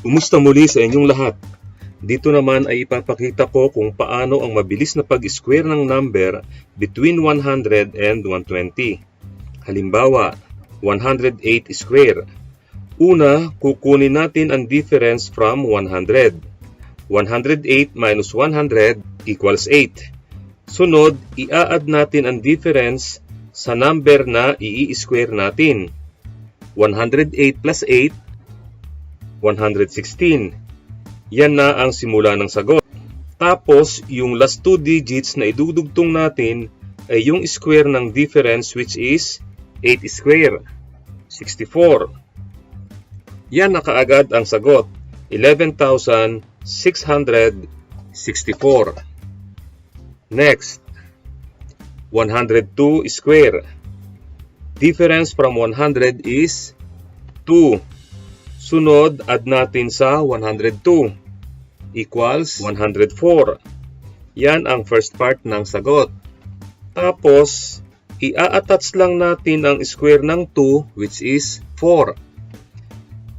Kumusta muli sa inyong lahat? Dito naman ay ipapakita ko kung paano ang mabilis na pag-square ng number between 100 and 120. Halimbawa, 108 square. Una, kukunin natin ang difference from 100. 108 minus 100 equals 8. Sunod, i-add natin ang difference sa number na i-square natin. 108 plus 8, 116. Yan na ang simula ng sagot. Tapos, yung last 2 digits na idudugtong natin ay yung square ng difference which is 8 square, 64. Yan na kaagad ang sagot, 11,664. Next, 102 square. Difference from 100 is 2. Sunod, add natin sa 102 equals 104. Yan ang first part ng sagot. Tapos, i-attach lang natin ang square ng 2 which is 4.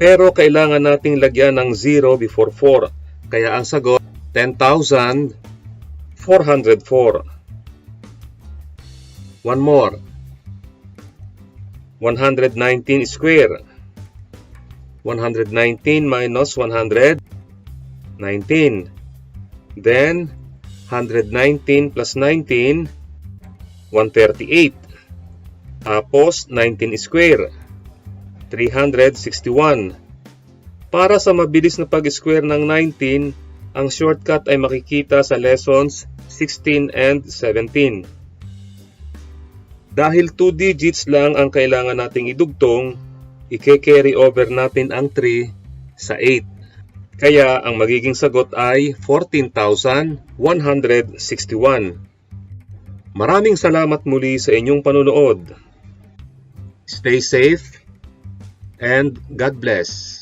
Pero kailangan nating lagyan ng 0 before 4. Kaya ang sagot, 10,404. One more. 119 square. 119 minus 119. Then, 119 plus 19, 138. Tapos, 19 square. 361. Para sa mabilis na pag-square ng 19, ang shortcut ay makikita sa lessons 16 and 17. Dahil 2 digits lang ang kailangan nating idugtong, i-carry over natin ang 3 sa 8. Kaya ang magiging sagot ay 14,161. Maraming salamat muli sa inyong panunood. Stay safe and God bless.